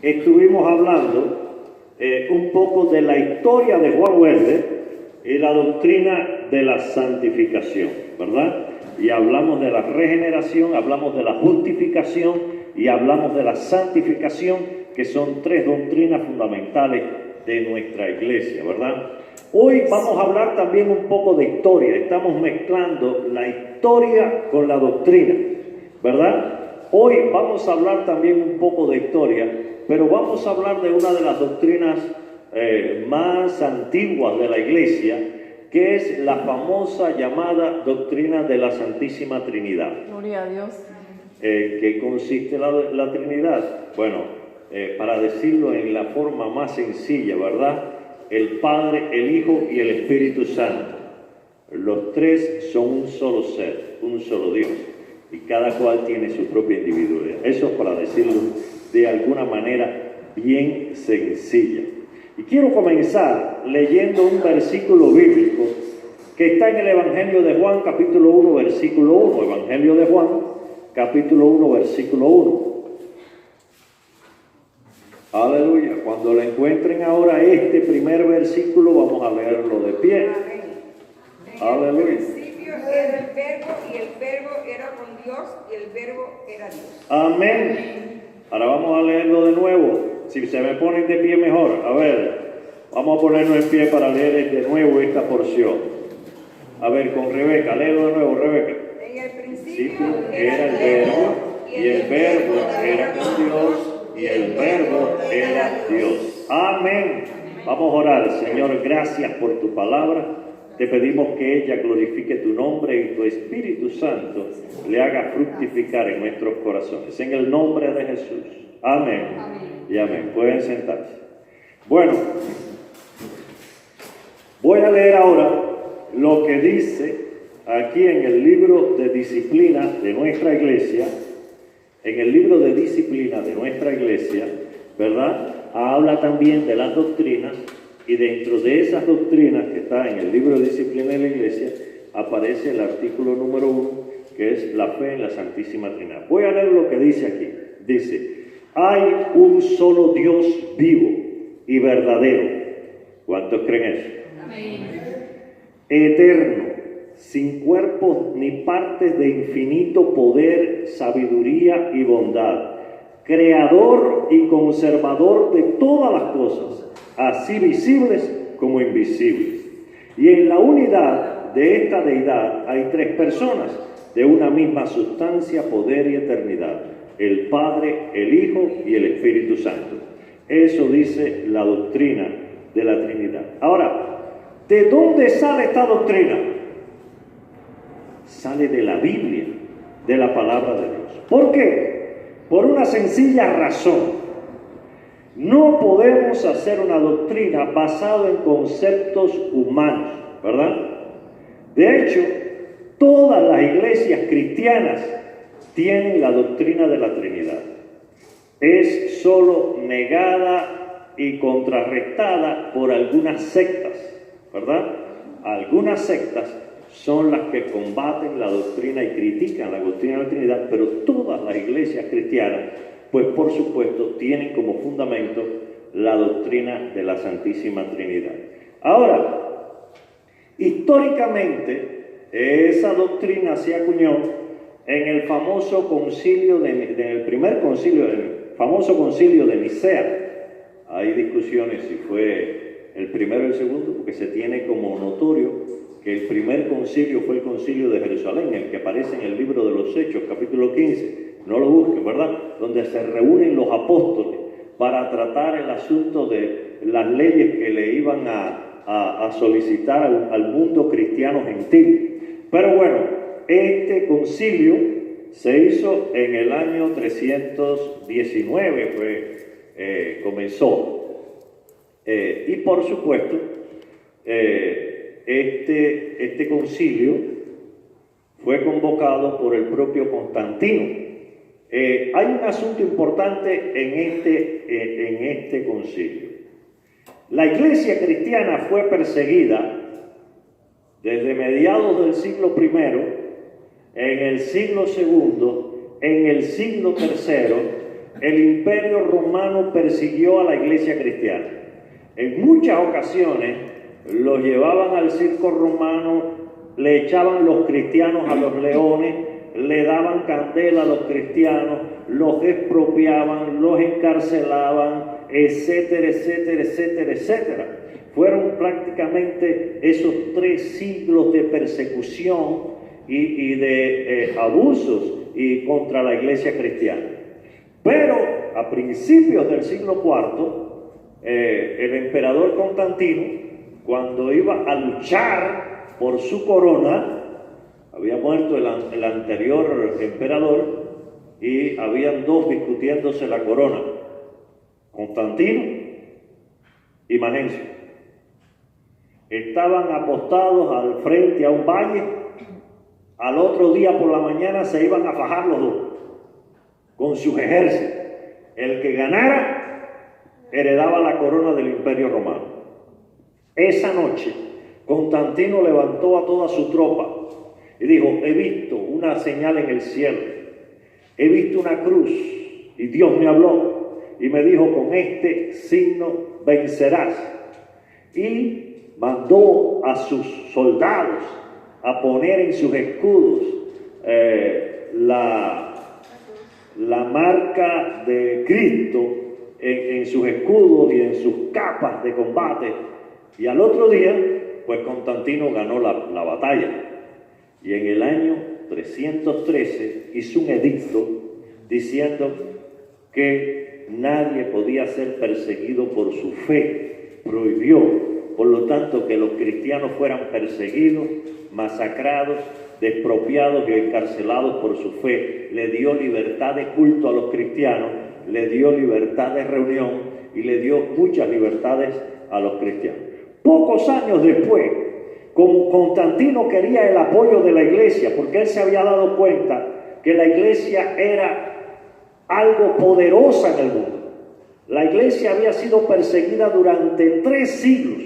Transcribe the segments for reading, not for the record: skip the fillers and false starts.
estuvimos hablando un poco de la historia de Juan Wesley y la doctrina de la santificación, ¿verdad? Y hablamos de la regeneración, hablamos de la justificación y hablamos de la santificación, que son tres doctrinas fundamentales de nuestra iglesia, ¿verdad? Hoy vamos a hablar también un poco de historia. Estamos mezclando la historia con la doctrina, ¿verdad? Hoy vamos a hablar también un poco de historia, pero vamos a hablar de una de las doctrinas más antiguas de la iglesia, que es la famosa llamada doctrina de la Santísima Trinidad. Gloria a Dios. ¿Qué consiste la Trinidad? Bueno, para decirlo en la forma más sencilla, ¿verdad? El Padre, el Hijo y el Espíritu Santo. Los tres son un solo ser, un solo Dios, y cada cual tiene su propia individualidad. Eso es para decirlo de alguna manera bien sencilla. Y quiero comenzar leyendo un versículo bíblico que está en el Evangelio de Juan, capítulo 1, versículo 1. Evangelio de Juan, capítulo 1, versículo 1. Aleluya. Cuando lo encuentren ahora este primer versículo, vamos a leerlo de pie. Aleluya. En el principio era el verbo, y el verbo era con Dios, y el verbo era Dios. Amén. Ahora vamos a leerlo de nuevo. Si se me ponen de pie mejor. A ver, vamos a ponernos en pie para leer de nuevo esta porción. A ver, con Rebeca, léelo de nuevo, Rebeca. En el principio Era el verbo, y el verbo era con Dios, y el verbo era Dios. Amén. Vamos a orar. Señor, gracias por tu palabra. Te pedimos que ella glorifique tu nombre y tu Espíritu Santo le haga fructificar en nuestros corazones. En el nombre de Jesús. Amén. Y amén. Pueden sentarse. Bueno, voy a leer ahora lo que dice aquí en el libro de disciplina de nuestra iglesia. En el libro de disciplina de nuestra iglesia, ¿verdad? Habla también de las doctrinas, y dentro de esas doctrinas que está en el libro de disciplina de la iglesia, aparece el artículo número 1, que es la fe en la Santísima Trinidad. Voy a leer lo que dice aquí. Dice: hay un solo Dios vivo y verdadero. ¿Cuántos creen eso? Amén. Eterno, sin cuerpos ni partes, de infinito poder, sabiduría y bondad, creador y conservador de todas las cosas, así visibles como invisibles. Y en la unidad de esta deidad hay tres personas, de una misma sustancia, poder y eternidad: el Padre, el Hijo y el Espíritu Santo. Eso dice la doctrina de la Trinidad. Ahora, ¿de dónde sale esta doctrina? Sale de la Biblia, de la palabra de Dios. ¿Por qué? Por una sencilla razón. No podemos hacer una doctrina basada en conceptos humanos, ¿verdad? De hecho, todas las iglesias cristianas tienen la doctrina de la Trinidad. Es solo negada y contrarrestada por algunas sectas, ¿verdad? Algunas sectas son las que combaten la doctrina y critican la doctrina de la Trinidad, pero todas las iglesias cristianas, pues por supuesto, tienen como fundamento la doctrina de la Santísima Trinidad. Ahora, históricamente, esa doctrina se acuñó en el famoso concilio, el primer concilio, el famoso concilio de Nicea. Hay discusiones si fue el primero o el segundo, porque se tiene como notorio que el primer concilio fue el concilio de Jerusalén, el que aparece en el libro de los Hechos, capítulo 15. No lo busquen, ¿verdad? Donde se reúnen los apóstoles para tratar el asunto de las leyes que le iban a solicitar al mundo cristiano gentil. Pero bueno, este concilio se hizo en el año 319, comenzó. Y por supuesto, este concilio fue convocado por el propio Constantino. Hay un asunto importante en este concilio. La iglesia cristiana fue perseguida desde mediados del siglo I, en el siglo II, en el siglo III el imperio romano persiguió a la iglesia cristiana. En muchas ocasiones los llevaban al circo romano, le echaban los cristianos a los leones, le daban candela a los cristianos, los expropiaban, los encarcelaban, etcétera, etcétera, etcétera, etcétera. Fueron prácticamente esos 3 siglos de persecución y de abusos y contra la iglesia cristiana. Pero a principios del siglo IV, el emperador Constantino, cuando iba a luchar por su corona, había muerto el anterior emperador y habían 2 discutiéndose la corona, Constantino y Magencio. Estaban apostados al frente a un valle. Al otro día por la mañana se iban a fajar los 2 con sus ejércitos. El que ganara heredaba la corona del imperio romano. Esa noche Constantino levantó a toda su tropa y dijo: he visto una señal en el cielo, he visto una cruz y Dios me habló y me dijo: con este signo vencerás. Y mandó a sus soldados a poner en sus escudos la marca de Cristo en sus escudos y en sus capas de combate. Y al otro día, pues Constantino ganó la batalla. Y en el año 313 hizo un edicto diciendo que nadie podía ser perseguido por su fe. Prohibió, por lo tanto, que los cristianos fueran perseguidos, masacrados, expropiados y encarcelados por su fe. Le dio libertad de culto a los cristianos, le dio libertad de reunión y le dio muchas libertades a los cristianos. Pocos años después, como Constantino quería el apoyo de la iglesia, porque él se había dado cuenta que la iglesia era algo poderosa en el mundo. La iglesia había sido perseguida durante 3 siglos,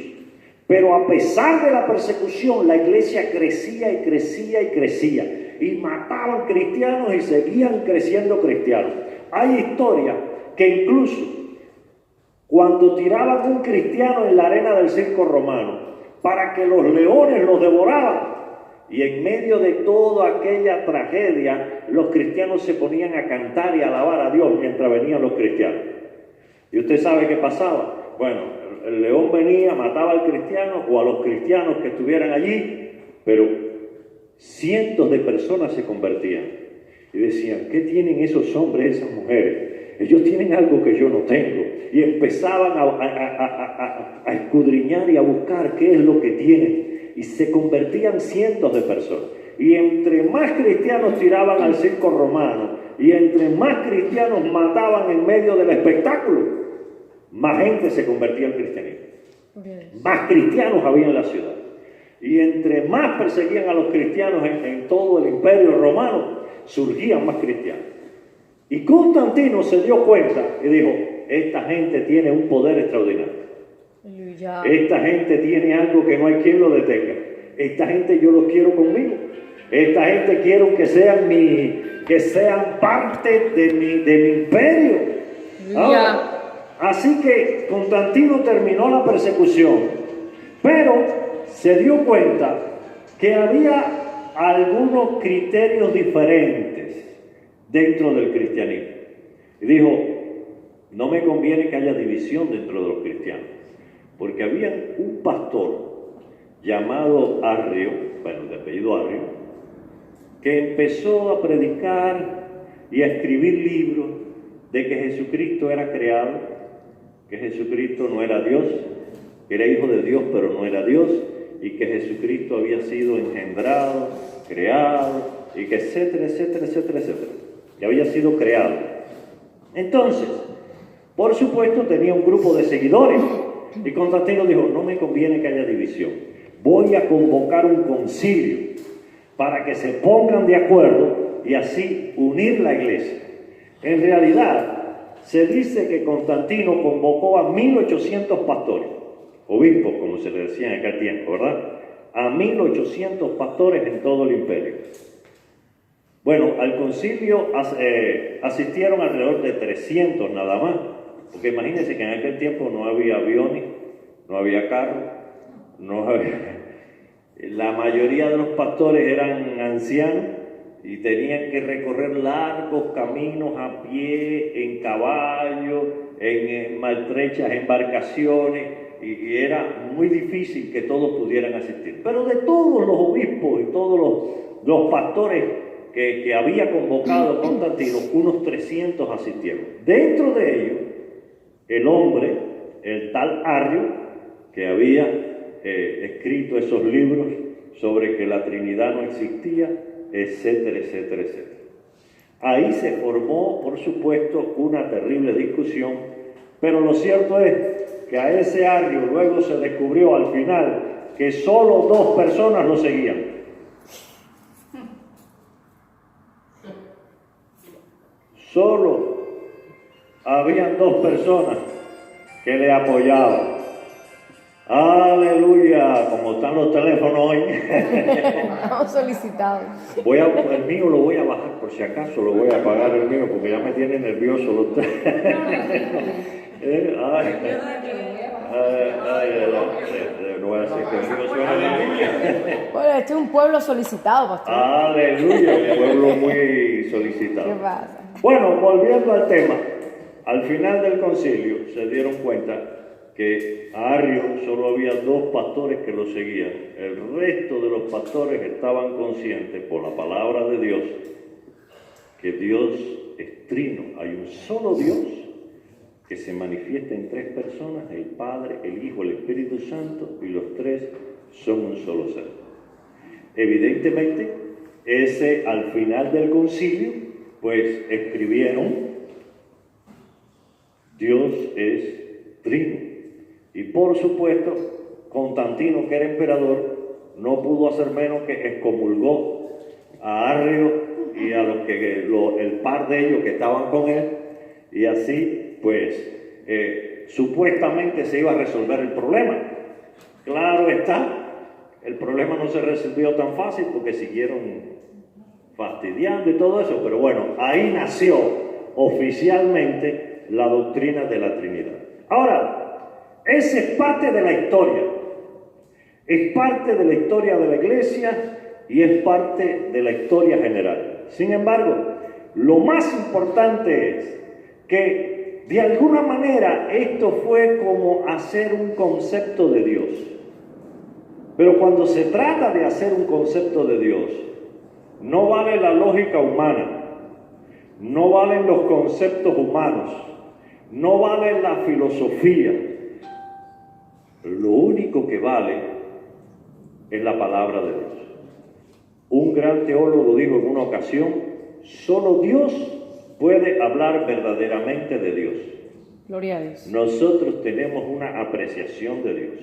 pero a pesar de la persecución, la iglesia crecía y crecía y crecía, y mataban cristianos y seguían creciendo cristianos. Hay historias que incluso cuando tiraban un cristiano en la arena del circo romano para que los leones los devoraban, y en medio de toda aquella tragedia los cristianos se ponían a cantar y a alabar a Dios mientras venían los cristianos. ¿Y usted sabe qué pasaba? Bueno, el león venía, mataba al cristiano o a los cristianos que estuvieran allí, pero cientos de personas se convertían y decían: ¿qué tienen esos hombres, esas mujeres? Ellos tienen algo que yo no tengo. Y empezaban a escudriñar y a buscar qué es lo que tienen. Y se convertían cientos de personas. Y entre más cristianos tiraban al circo romano, y entre más cristianos mataban en medio del espectáculo, más gente se convertía al cristianismo. Más cristianos había en la ciudad. Y entre más perseguían a los cristianos en todo el imperio romano, surgían más cristianos. Y Constantino se dio cuenta y dijo: esta gente tiene un poder extraordinario. Esta gente tiene algo que no hay quien lo detenga. Esta gente yo los quiero conmigo. Esta gente quiero que sean parte de mi imperio. Ahora, así que Constantino terminó la persecución, pero se dio cuenta que había algunos criterios diferentes dentro del cristianismo. Y dijo: no me conviene que haya división dentro de los cristianos, porque había un pastor llamado Arrio, bueno, de apellido Arrio, que empezó a predicar y a escribir libros de que Jesucristo era creado, que Jesucristo no era Dios, que era hijo de Dios pero no era Dios, y que Jesucristo había sido engendrado, creado, y que etcétera, etcétera, etcétera, etcétera, que había sido creado. Entonces, por supuesto, tenía un grupo de seguidores, y Constantino dijo: no me conviene que haya división, voy a convocar un concilio para que se pongan de acuerdo y así unir la iglesia. En realidad, se dice que Constantino convocó a 1800 pastores, obispos, como se le decía en aquel tiempo, ¿verdad? A 1800 pastores en todo el imperio. Bueno, al concilio asistieron alrededor de 300 nada más, porque imagínense que en aquel tiempo no había aviones, no había carros, no había... La mayoría de los pastores eran ancianos y tenían que recorrer largos caminos a pie, en caballo, en maltrechas embarcaciones, y era muy difícil que todos pudieran asistir. Pero de todos los obispos y todos los pastores que había convocado Constantino, unos 300 asistieron. Dentro de ellos, el hombre, el tal Arrio, que había escrito esos libros sobre que la Trinidad no existía, etcétera, etcétera, etcétera. Ahí se formó, por supuesto, una terrible discusión, pero lo cierto es que a ese Arrio luego se descubrió al final que solo 2 personas lo seguían. Solo habían 2 personas que le apoyaban. Aleluya, como están los teléfonos hoy. Estamos solicitados. El mío lo voy a bajar por si acaso, lo voy a apagar el mío porque ya me tiene nervioso los tres. No voy a hacer que el mío suene. Bueno, este es un pueblo solicitado, pastor. Aleluya, un pueblo muy solicitado. ¿Qué pasa? Bueno, volviendo al tema, al final del concilio se dieron cuenta que a Arrio solo había 2 pastores que lo seguían. El resto de los pastores estaban conscientes por la palabra de Dios que Dios es trino. Hay un solo Dios que se manifiesta en 3 personas, el Padre, el Hijo, el Espíritu Santo, y los 3 son un solo ser. Evidentemente, al final del concilio, pues escribieron, Dios es trino. Y por supuesto, Constantino, que era emperador, no pudo hacer menos que excomulgó a Arrio y a el par de ellos que estaban con él, y así, pues, supuestamente se iba a resolver el problema. Claro está, el problema no se resolvió tan fácil porque siguieron fastidiando y todo eso, pero bueno, ahí nació oficialmente la doctrina de la Trinidad. Ahora, esa es parte de la historia, es parte de la historia de la iglesia y es parte de la historia general. Sin embargo, lo más importante es que de alguna manera esto fue como hacer un concepto de Dios. Pero cuando se trata de hacer un concepto de Dios, no vale la lógica humana, no valen los conceptos humanos, no vale la filosofía. Lo único que vale es la palabra de Dios. Un gran teólogo dijo en una ocasión, solo Dios puede hablar verdaderamente de Dios. Gloria a Dios. Nosotros tenemos una apreciación de Dios.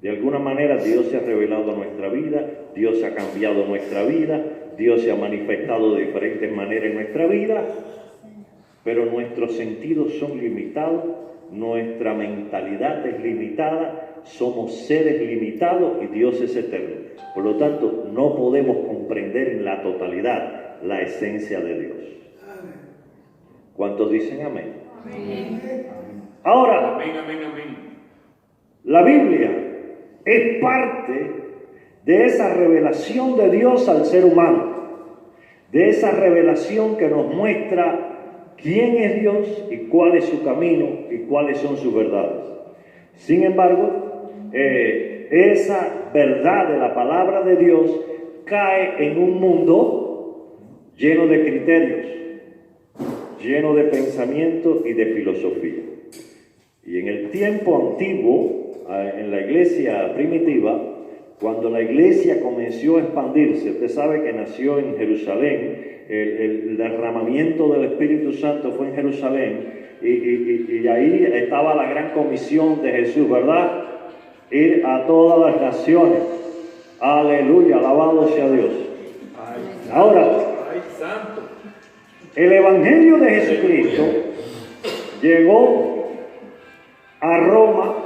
De alguna manera Dios se ha revelado a nuestra vida, Dios ha cambiado nuestra vida, Dios se ha manifestado de diferentes maneras en nuestra vida, pero nuestros sentidos son limitados, nuestra mentalidad es limitada, somos seres limitados y Dios es eterno. Por lo tanto, no podemos comprender en la totalidad la esencia de Dios. ¿Cuántos dicen amén? Amén. Ahora, Amén, amén, amén. la Biblia es parte de esa revelación de Dios al ser humano, de esa revelación que nos muestra quién es Dios y cuál es su camino y cuáles son sus verdades. Sin embargo, esa verdad de la palabra de Dios cae en un mundo lleno de criterios, lleno de pensamientos y de filosofía. Y en el tiempo antiguo, en la iglesia primitiva, cuando la iglesia comenzó a expandirse, usted sabe que nació en Jerusalén, el derramamiento del Espíritu Santo fue en Jerusalén, y ahí estaba la gran comisión de Jesús, ¿verdad? Ir a todas las naciones. Aleluya, alabado sea Dios. Ahora, Ay, santo. el Evangelio de Jesucristo llegó a Roma,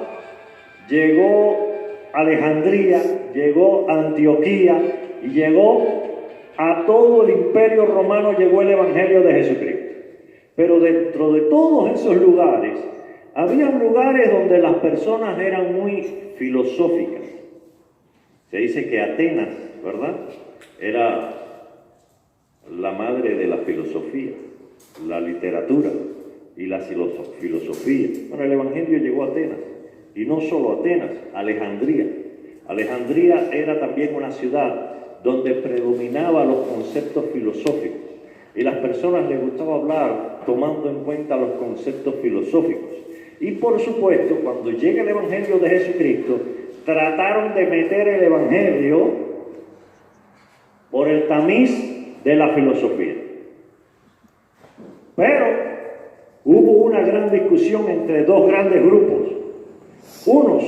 llegó a Alejandría, llegó a Antioquía y llegó a todo el imperio romano llegó el Evangelio de Jesucristo. Pero dentro de todos esos lugares, había lugares donde las personas eran muy filosóficas. Se dice que Atenas, ¿verdad?, era la madre de la filosofía, la literatura y la filosofía. Bueno, el Evangelio llegó a Atenas, y no solo a Atenas, a Alejandría. Alejandría era también una ciudad donde predominaban los conceptos filosóficos, y las personas les gustaba hablar tomando en cuenta los conceptos filosóficos. Y por supuesto, cuando llega el Evangelio de Jesucristo, trataron de meter el Evangelio por el tamiz de la filosofía. Pero hubo una gran discusión entre dos grandes grupos. Unos,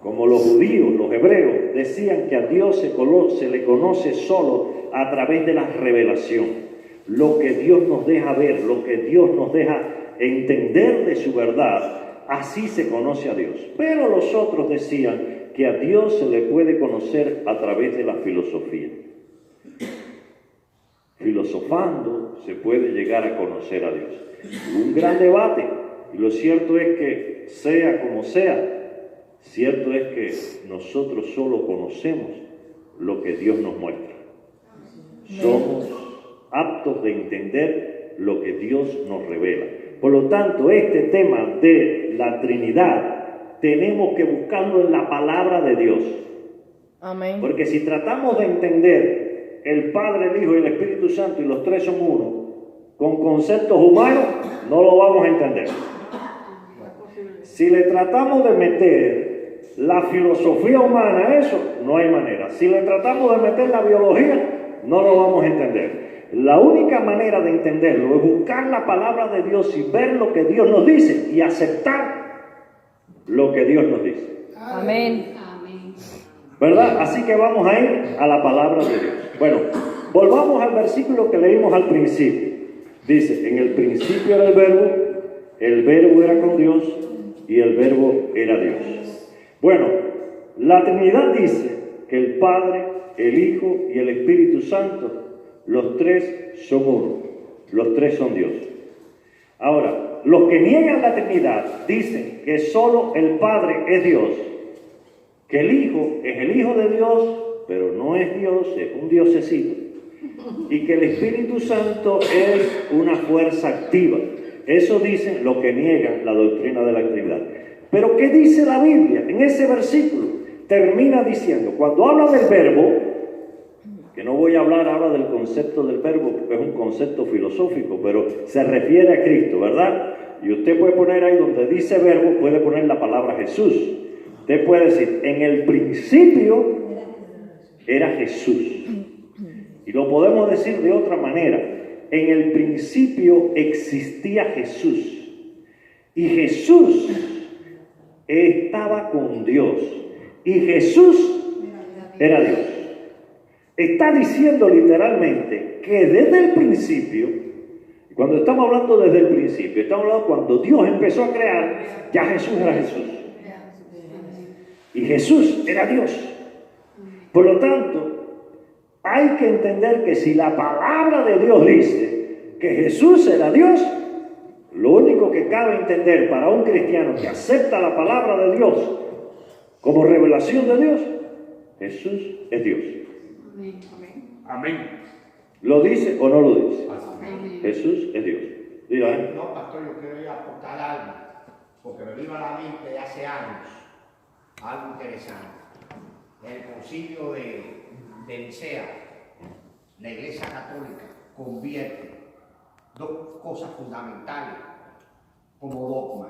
como los judíos, los hebreos, decían que a Dios se le conoce solo a través de la revelación. Lo que Dios nos deja ver, lo que Dios nos deja entender de su verdad, así se conoce a Dios. Pero los otros decían que a Dios se le puede conocer a través de la filosofía. Filosofando se puede llegar a conocer a Dios. Un gran debate, y lo cierto es que sea como sea, cierto es que nosotros solo conocemos lo que Dios nos muestra. Somos aptos de entender lo que Dios nos revela. Por lo tanto, este tema de la Trinidad tenemos que buscarlo en la palabra de Dios. Amén. Porque si tratamos de entender el Padre, el Hijo y el Espíritu Santo, y los tres son uno, con conceptos humanos, no lo vamos a entender. Si le tratamos de meter la filosofía humana a eso, no hay manera. Si le tratamos de meter la biología, no lo vamos a entender. La única manera de entenderlo es buscar la palabra de Dios y ver lo que Dios nos dice y aceptar lo que Dios nos dice. Amén. ¿Verdad? Así que vamos a ir a la palabra de Dios. Bueno, volvamos al versículo que leímos al principio. Dice, en el principio era el verbo era con Dios y el verbo era Dios. Bueno, la Trinidad dice que el Padre, el Hijo y el Espíritu Santo, los tres son uno, los tres son Dios. Ahora, los que niegan la Trinidad dicen que solo el Padre es Dios, que el Hijo es el Hijo de Dios, pero no es Dios, es un diosecito, y que el Espíritu Santo es una fuerza activa. Eso dicen los que niegan la doctrina de la Trinidad. Pero ¿qué dice la Biblia? En ese versículo termina diciendo, cuando habla del verbo, que no voy a hablar ahora del concepto del verbo porque es un concepto filosófico, pero se refiere a Cristo, ¿verdad? Y usted puede poner ahí donde dice verbo, puede poner la palabra Jesús. Usted puede decir, en el principio era Jesús. Y lo podemos decir de otra manera. En el principio existía Jesús. Y Jesús estaba con Dios. Y Jesús era Dios. Está diciendo literalmente que desde el principio, cuando estamos hablando desde el principio, estamos hablando cuando Dios empezó a crear, ya Jesús era Jesús. Y Jesús era Dios. Por lo tanto, hay que entender que si la palabra de Dios dice que Jesús era Dios, lo único que cabe entender para un cristiano que acepta la palabra de Dios como revelación de Dios, Jesús es Dios. Amén. ¿Lo dice o no lo dice? Amén. Jesús es Dios. Diga, ¿eh? No, pastor, yo quiero aportar algo, porque me vino a la mente de hace años algo interesante. En el concilio de Nicea, la Iglesia Católica convierte dos cosas fundamentales como dogma: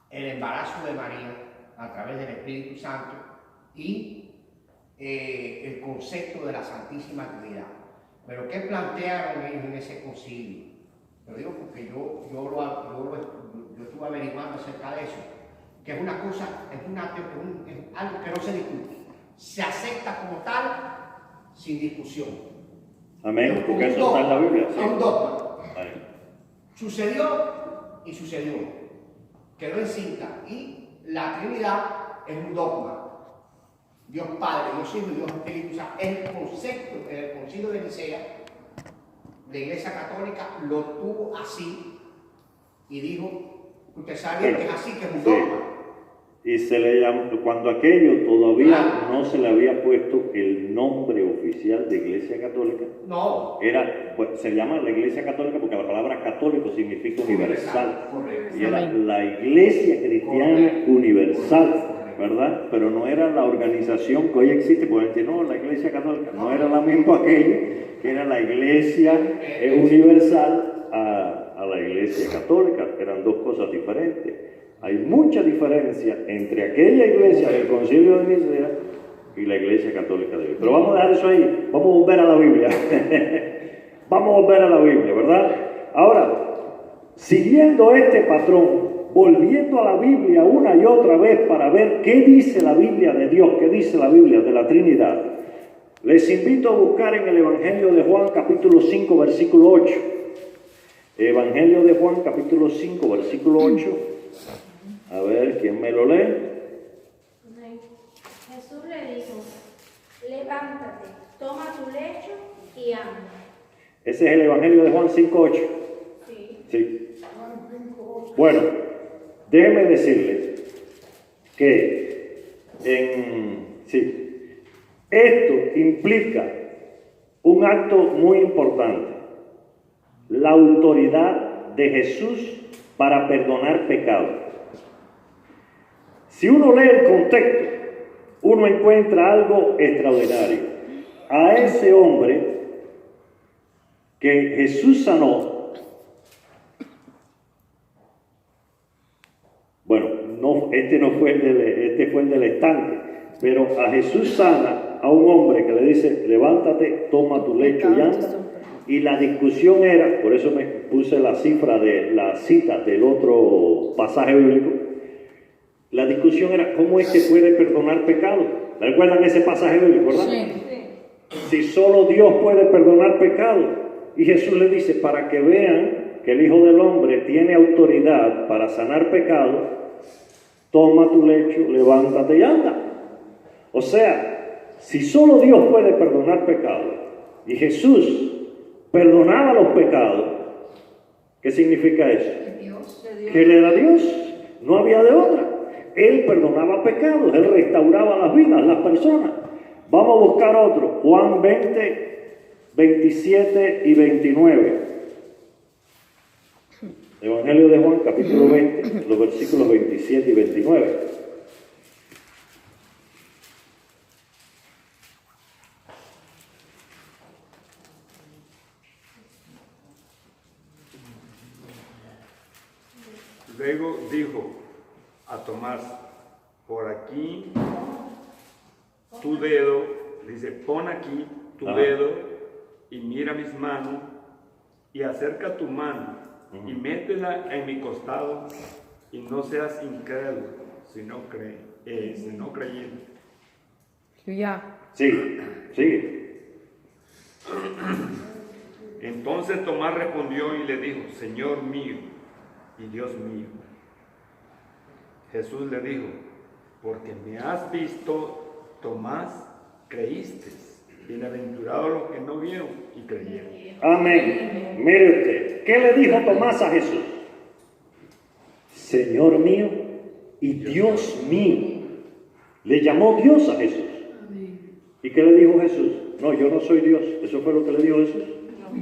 el embarazo de María a través del Espíritu Santo y el concepto de la Santísima Trinidad. Pero ¿qué plantearon ellos en ese concilio? Lo digo porque yo estuve averiguando acerca de eso, que es una cosa, es algo que no se discute, se acepta como tal sin discusión. Amén, porque eso está en la Biblia. Es un dogma. Amén. Sucedió y sucedió, quedó encinta, y la Trinidad es un dogma. Dios Padre, Dios Hijo y Dios Espíritu Santo. El concepto en el Concilio de Nicea, la Iglesia Católica lo tuvo así y dijo, usted sabe que es así, que es un dogma. Y se le llamó, cuando aquello todavía no se le había puesto el nombre oficial de Iglesia Católica, No. pues, se llama la Iglesia Católica porque la palabra católico significa universal. Correcto. Y era la Iglesia Cristiana Universal, ¿verdad? Pero no era la organización que hoy existe, porque decir, no, la Iglesia Católica, no era la misma aquello, que era la Iglesia Universal a la Iglesia Católica, eran dos cosas diferentes. Hay mucha diferencia entre aquella iglesia del Concilio de Nicea y la Iglesia Católica de hoy. Pero vamos a dejar eso ahí, vamos a volver a la Biblia. Vamos a volver a la Biblia, ¿verdad? Ahora, siguiendo este patrón, volviendo a la Biblia una y otra vez para ver qué dice la Biblia de Dios, qué dice la Biblia de la Trinidad, les invito a buscar en el Evangelio de Juan capítulo 5, versículo 8. Evangelio de Juan capítulo 5, versículo 8. A ver, ¿quién me lo lee? Jesús le dijo, levántate, toma tu lecho y anda. Ese es el Evangelio de Juan 5:8. Sí. Bueno, déjenme decirles que esto implica un acto muy importante, la autoridad de Jesús para perdonar pecados. Si uno lee el contexto, uno encuentra algo extraordinario. A ese hombre que Jesús sanó, bueno, no, este fue el del estanque, pero a Jesús sana a un hombre que le dice, levántate, toma tu lecho y anda. Y la discusión era, por eso me puse la cita del otro pasaje bíblico. La discusión era cómo es que puede perdonar pecados. ¿Recuerdan ese pasaje bíblico, verdad? Sí. Si solo Dios puede perdonar pecados. Y Jesús le dice, para que vean que el Hijo del Hombre tiene autoridad para sanar pecados, toma tu lecho, levántate y anda. O sea, si solo Dios puede perdonar pecados y Jesús perdonaba los pecados, ¿qué significa eso? Que Él era Dios, no había de otra. Él perdonaba pecados, Él restauraba las vidas, las personas. Vamos a buscar otro, Juan 20, 27 y 29. Evangelio de Juan, capítulo 20, los versículos 27 y 29. Luego dijo a Tomás, por aquí tu dedo, dice, pon aquí tu dedo y mira mis manos y acerca tu mano y métela en mi costado y no seas incrédulo, sino creyente. Ya. Sigue. Entonces Tomás respondió y le dijo, Señor mío y Dios mío. Jesús le dijo, porque me has visto, Tomás, creíste. Bienaventurados los que no vieron y creyeron. Amén. Mire usted, ¿qué le dijo Tomás a Jesús? Señor mío y Dios mío. Le llamó Dios a Jesús. ¿Y qué le dijo Jesús? No, yo no soy Dios. ¿Eso fue lo que le dijo Jesús?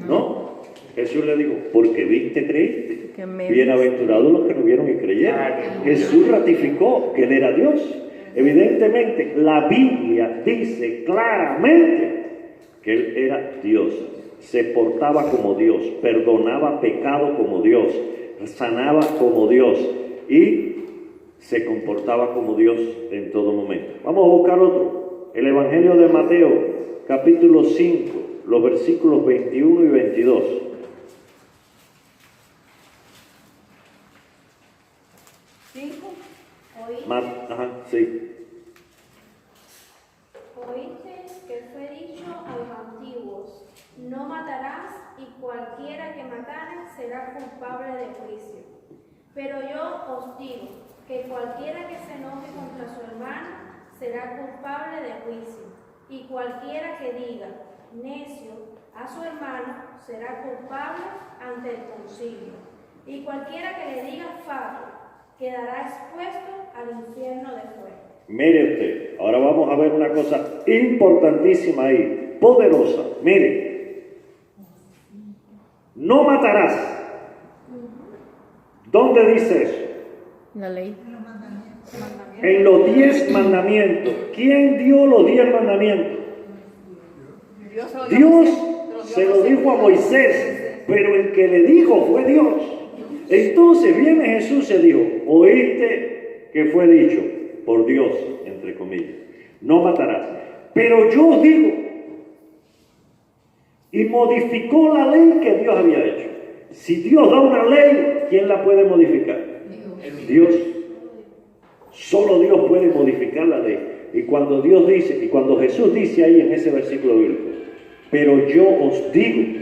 No. Jesús le dijo, porque viste, creíste. Bienaventurados los que no vieron y creyeron. Jesús ratificó que Él era Dios. Evidentemente, la Biblia dice claramente que Él era Dios. Se portaba como Dios, perdonaba pecado como Dios, sanaba como Dios y se comportaba como Dios en todo momento. Vamos a buscar otro. El Evangelio de Mateo, capítulo 5, los versículos 21 y 22. Sí. Oíste que fue dicho a los antiguos, no matarás y cualquiera que matare será culpable de juicio. Pero yo os digo que cualquiera que se enoje contra su hermano será culpable de juicio, y cualquiera que diga necio a su hermano será culpable ante el concilio, y cualquiera que le diga fato quedará expuesto al infierno de fuego. Mire usted, ahora vamos a ver una cosa importantísima ahí, poderosa. Mire, no matarás. ¿Dónde dice eso? La ley. En los 10 mandamientos. ¿Quién dio los 10 mandamientos? Dios se lo dijo a Moisés, pero el que le dijo fue Dios. Entonces viene Jesús y dijo, oíste que fue dicho por Dios, entre comillas, no matarás. Pero yo os digo, y modificó la ley que Dios había hecho. Si Dios da una ley, ¿quién la puede modificar? Dios. Solo Dios puede modificar la ley. Y cuando Dios dice, y cuando Jesús dice ahí en ese versículo bíblico, pero yo os digo,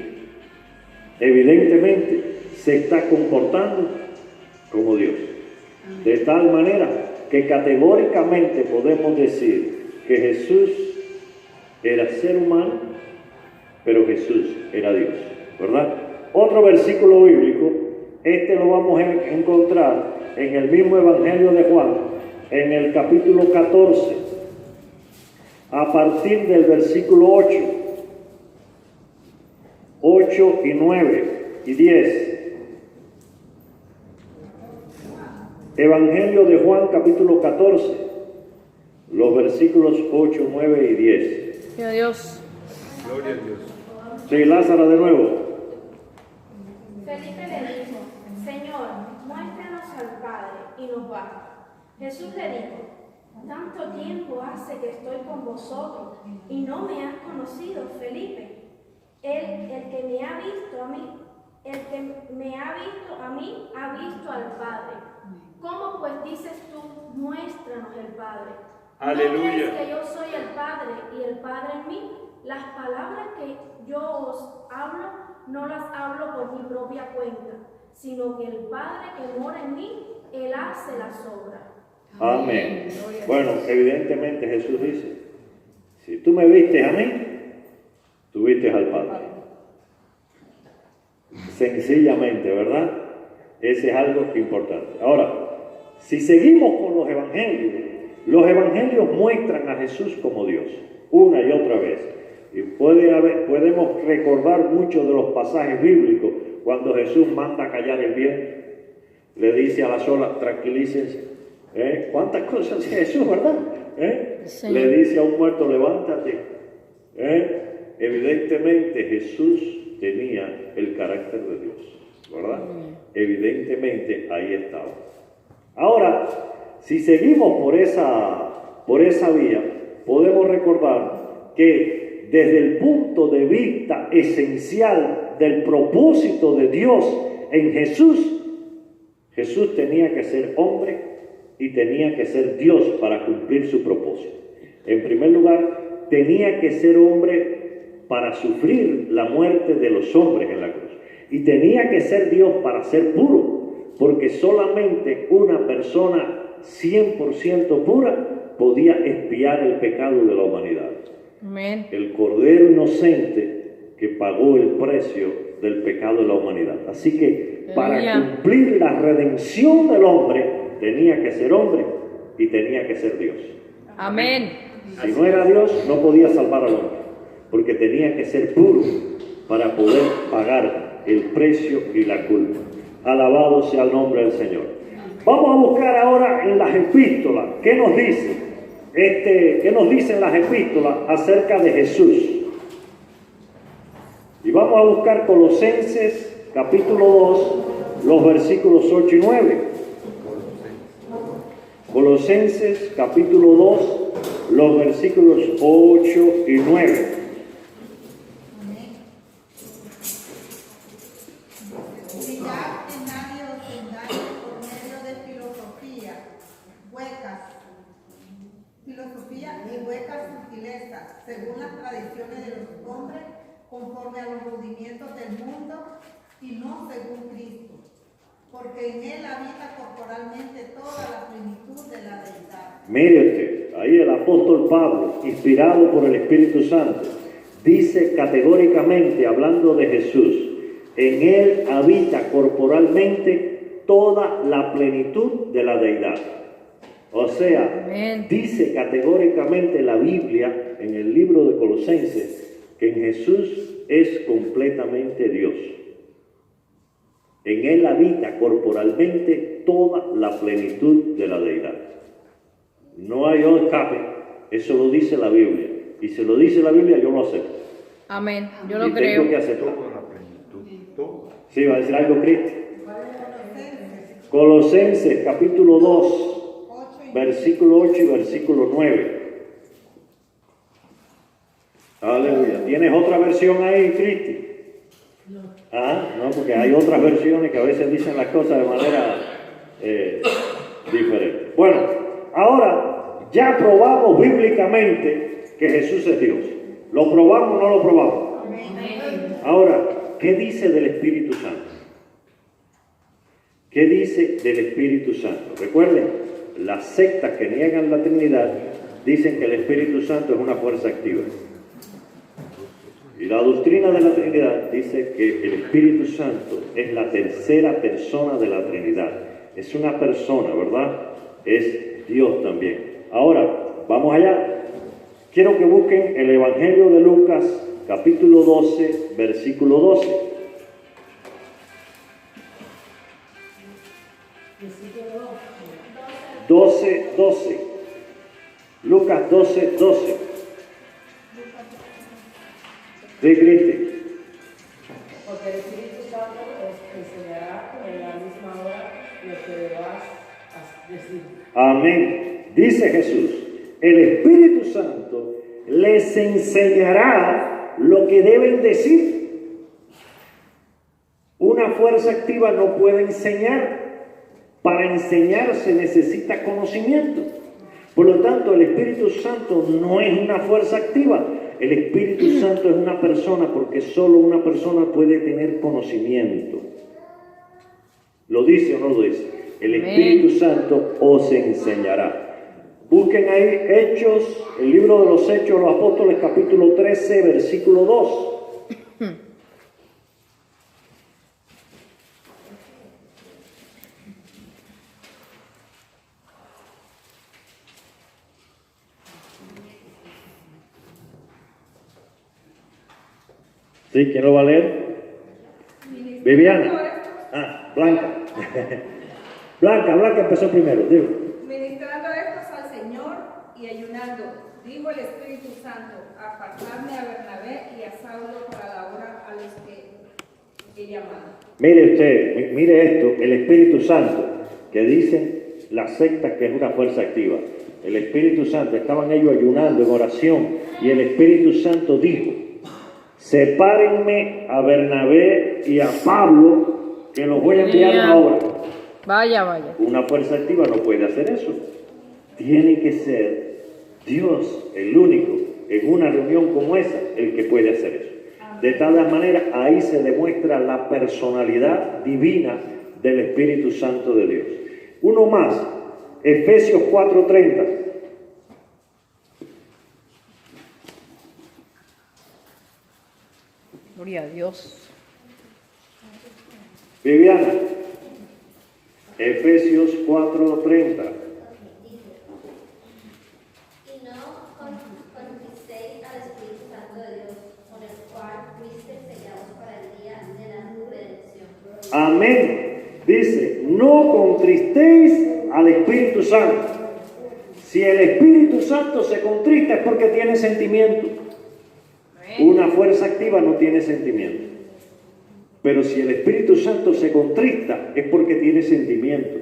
evidentemente se está comportando como Dios. De tal manera que categóricamente podemos decir que Jesús era ser humano, pero Jesús era Dios, ¿verdad? Otro versículo bíblico, este lo vamos a encontrar en el mismo Evangelio de Juan, en el capítulo 14, a partir del versículo 8 y 9 y 10. Evangelio de Juan, capítulo 14, los versículos 8, 9 y 10. Gloria a Dios. Gloria a Dios. Sí, Lázaro de nuevo. Felipe le dijo, Señor, muéstranos al Padre y nos basta. Jesús le dijo, tanto tiempo hace que estoy con vosotros y no me has conocido, Felipe. El que me ha visto a mí, ha visto al Padre. ¿Cómo pues dices tú, muéstranos el Padre? Aleluya. ¿No crees que yo soy el Padre y el Padre en mí? Las palabras que yo os hablo, no las hablo por mi propia cuenta, sino que el Padre que mora en mí, Él hace las obras. Amén. Bueno, evidentemente Jesús dice, si tú me viste a mí, tú viste al Padre. Sencillamente, ¿verdad? Ese es algo importante. Ahora, si seguimos con los evangelios muestran a Jesús como Dios, una y otra vez. Y podemos recordar muchos de los pasajes bíblicos cuando Jesús manda callar el viento, le dice a las olas, tranquilícense. ¿Cuántas cosas hace Jesús, verdad? Sí. Le dice a un muerto, levántate. Evidentemente Jesús tenía el carácter de Dios, ¿verdad? Evidentemente ahí estaba. Ahora, si seguimos por esa vía, podemos recordar que desde el punto de vista esencial del propósito de Dios en Jesús, Jesús tenía que ser hombre y tenía que ser Dios para cumplir su propósito. En primer lugar, tenía que ser hombre para sufrir la muerte de los hombres en la cruz. Y tenía que ser Dios para ser puro, porque solamente una persona 100% pura podía expiar el pecado de la humanidad. Amén. El Cordero inocente que pagó el precio del pecado de la humanidad. Así que para cumplir la redención del hombre, tenía que ser hombre y tenía que ser Dios. Amén. Si no era Dios, no podía salvar al hombre, porque tenía que ser puro para poder pagar el precio y la culpa. Alabado sea el nombre del Señor. Vamos a buscar ahora en las epístolas, ¿qué nos dice? ¿Qué nos dicen las epístolas acerca de Jesús? Y vamos a buscar Colosenses capítulo 2, los versículos 8 y 9. Colosenses capítulo 2, los versículos 8 y 9. Mirad que nadie os engañe por medio de filosofía y huecas sutilezas, según las tradiciones de los hombres, conforme a los rudimientos del mundo y no según Cristo, porque en él habita corporalmente toda la plenitud de la deidad. Mire usted, ahí el apóstol Pablo, inspirado por el Espíritu Santo, dice categóricamente, hablando de Jesús, en él habita corporalmente toda la plenitud de la deidad. O sea, Amén. dice categóricamente la Biblia en el libro de Colosenses que en Jesús es completamente Dios. En él habita corporalmente toda la plenitud de la deidad. No hay otro escape, eso lo dice la Biblia. Y si lo dice la Biblia, yo lo acepto. Amén. Yo Y lo tengo creo. que aceptar. Toda la plenitud, toda. Sí, va a decir algo, Cristi. Colosenses capítulo 2, versículo 8 y versículo 9. Aleluya. ¿Tienes otra versión ahí, Cristi? Ah, no, porque hay otras versiones que a veces dicen las cosas de manera diferente. Bueno, ahora ya probamos bíblicamente que Jesús es Dios. ¿Lo probamos o no lo probamos? Ahora, ¿qué dice del Espíritu Santo? ¿Qué dice del Espíritu Santo? Recuerden, las sectas que niegan la Trinidad dicen que el Espíritu Santo es una fuerza activa. Y la doctrina de la Trinidad dice que el Espíritu Santo es la tercera persona de la Trinidad. Es una persona, ¿verdad? Es Dios también. Ahora, vamos allá. Quiero que busquen el Evangelio de Lucas, capítulo 12, versículo 12. Lucas 12, 12. Sí, Cristi. Porque el Espíritu Santo os enseñará en la misma hora lo que debas decir. Amén. Dice Jesús, el Espíritu Santo les enseñará lo que deben decir. Una fuerza activa no puede enseñar. Para enseñar se necesita conocimiento. Por lo tanto, el Espíritu Santo no es una fuerza activa. El Espíritu Santo es una persona, porque solo una persona puede tener conocimiento. ¿Lo dice o no lo dice? El Espíritu Santo os enseñará. Busquen ahí Hechos, el libro de los Hechos de los Apóstoles, capítulo 13, versículo 2. ¿Sí? ¿Quién lo va a leer? Viviana. Ah, Blanca. Blanca empezó primero. Digo. Ministrando estos al Señor y ayunando, dijo el Espíritu Santo, apartarme a Bernabé y a Saulo para la obra a los que he llamado. Mire usted, mire esto, el Espíritu Santo, que dicen las sectas que es una fuerza activa. El Espíritu Santo, estaban ellos ayunando en oración y el Espíritu Santo dijo, sepárenme a Bernabé y a Pablo, que los voy a enviar a una obra. Vaya. Una fuerza activa no puede hacer eso. Tiene que ser Dios el único, en una reunión como esa, el que puede hacer eso. De tal manera, ahí se demuestra la personalidad divina del Espíritu Santo de Dios. Uno más, Efesios 4:30. Gloria a Dios. Viviana, Efesios 4:30. Y no contristéis al Espíritu Santo de Dios, con el cual fuisteis sellados para el día de la redención. Amén. Dice, no contristéis al Espíritu Santo. Si el Espíritu Santo se contrista es porque tiene sentimiento. Una fuerza activa no tiene sentimiento. Pero si el Espíritu Santo se contrista es porque tiene sentimiento.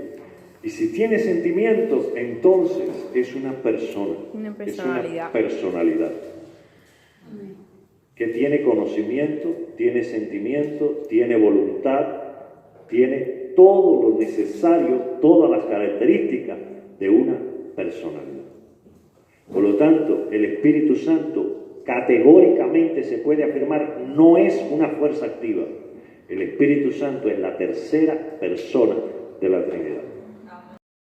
Y si tiene sentimiento, entonces es una persona. Una personalidad. Es una personalidad. Que tiene conocimiento, tiene sentimiento, tiene voluntad, tiene todo lo necesario, todas las características de una personalidad. Por lo tanto, el Espíritu Santo categóricamente se puede afirmar no es una fuerza activa. El Espíritu Santo es la tercera persona de la Trinidad.